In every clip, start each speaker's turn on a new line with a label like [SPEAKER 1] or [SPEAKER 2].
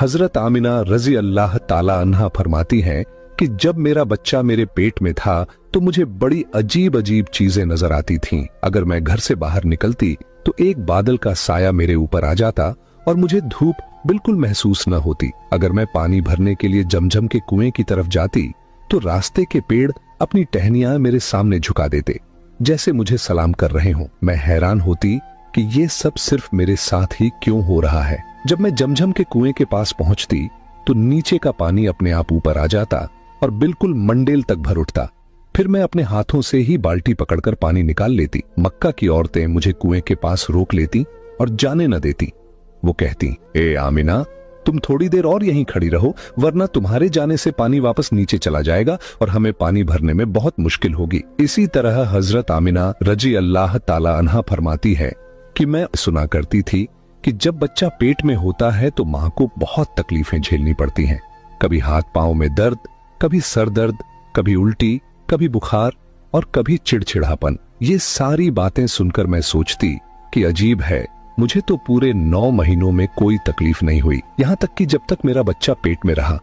[SPEAKER 1] हजरत आमिना रजी अल्लाह ताला अन्हा फरमाती हैं कि जब मेरा बच्चा मेरे पेट में था तो मुझे बड़ी अजीब अजीब चीजें नजर आती थीं। अगर मैं घर से बाहर निकलती तो एक बादल का साया मेरे ऊपर आ जाता और मुझे धूप बिल्कुल महसूस न होती। अगर मैं पानी भरने के लिए जमजम के कुएं की तरफ जाती तो रास्ते के पेड़ अपनी टहनियां मेरे सामने झुका देते, जैसे मुझे सलाम कर रहे हों। मैं हैरान होती कि ये सब सिर्फ मेरे साथ ही क्यों हो रहा है। जब मैं जमजम के कुएं के पास पहुंचती तो नीचे का पानी अपने आप ऊपर आ जाता और बिल्कुल मंडेल तक भर उठता। फिर मैं अपने हाथों से ही बाल्टी पकड़कर पानी निकाल लेती। मक्का की औरतें मुझे कुएं के पास रोक लेती और जाने न देती। वो कहती, ए आमिना, तुम थोड़ी देर और यहीं खड़ी रहो, वरना तुम्हारे जाने से पानी वापस नीचे चला जाएगा और हमें पानी भरने में बहुत मुश्किल होगी। इसी तरह हजरत आमिना रजी अल्लाह ताला अन्हा फरमाती है कि मैं सुना करती थी कि जब बच्चा पेट में होता है तो मां को बहुत तकलीफें झेलनी पड़ती हैं। कभी हाथ पांव में दर्द, कभी सर दर्द, कभी उल्टी, कभी बुखार और कभी चिड़चिड़ापन। ये सारी बातें सुनकर मैं सोचती कि अजीब है, मुझे तो पूरे 9 महीनों में कोई तकलीफ नहीं हुई। यहां तक कि जब तक मेरा बच्चा पेट में रहा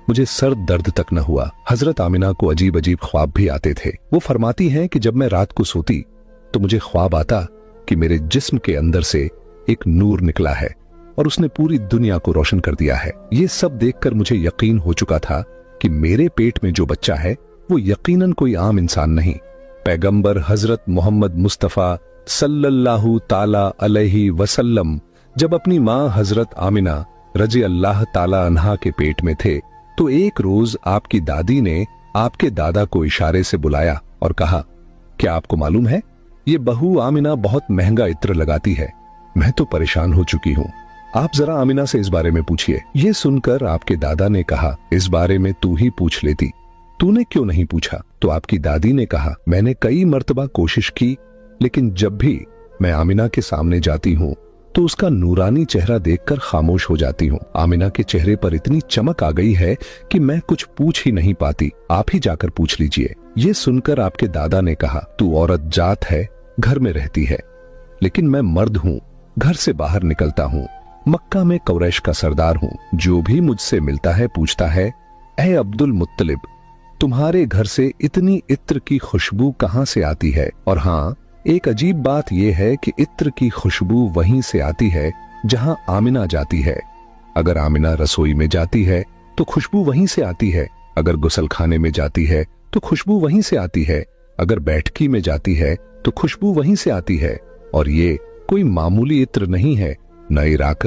[SPEAKER 1] मुझे सर दर्द तक न हुआ। हजरत आमिना को अजीब अजीब ख्वाब भी आते थे। वो फरमाती हैं कि जब मैं रात को सोती तो मुझे ख्वाब आता कि मेरे जिस्म के अंदर से एक नूर निकला है और उसने पूरी दुनिया को रोशन कर दिया है। ये सब देखकर मुझे यकीन हो चुका था कि मेरे पेट में जो बच्चा है वो यकीनन कोई आम इंसान नहीं, पैगंबर हजरत मोहम्मद मुस्तफा सल्लल्लाहु ताला अलैहि वसल्लम जब अपनी मां हजरत आमिना रजी अल्लाह ताला अन्हा के पेट में थे तो एक रोज आपकी दादी ने आपके दादा को इशारे से बुलाया और कहा, क्या आपको मालूम है ये बहू आमिना बहुत महंगा इत्र लगाती है। मैं तो परेशान हो चुकी हूँ, आप जरा आमिना से इस बारे में पूछिए। ये सुनकर आपके दादा ने कहा, इस बारे में तू ही पूछ लेती, तूने क्यों नहीं पूछा? तो आपकी दादी ने कहा, मैंने कई मर्तबा कोशिश की, लेकिन जब भी मैं आमिना के सामने जाती हूँ तो उसका नूरानी चेहरा देखकर खामोश हो जाती हूँ। आमिना के चेहरे पर इतनी चमक आ गई है कि मैं कुछ पूछ ही नहीं पाती, आप ही जाकर पूछ लीजिए। ये सुनकर आपके दादा ने कहा, तू औरत जात है, घर में रहती है, लेकिन मैं मर्द हूँ, घर से बाहर निकलता हूँ, मक्का में कुरैश का सरदार हूँ। जो भी मुझसे मिलता है पूछता है, ऐ अब्दुल मुत्तलिब, तुम्हारे घर से इतनी इत्र की खुशबू कहाँ से आती है? और हाँ, एक अजीब बात यह है कि इत्र की खुशबू वहीं से आती है जहां आमिना जाती है। अगर आमिना रसोई में जाती है तो खुशबू वहीं से आती है, अगर गुसलखाने में जाती है तो खुशबू वहीं से आती है, अगर बैठकी में जाती है तो खुशबू वहीं से आती है। और ये कोई मामूली इत्र नहीं है, न इराक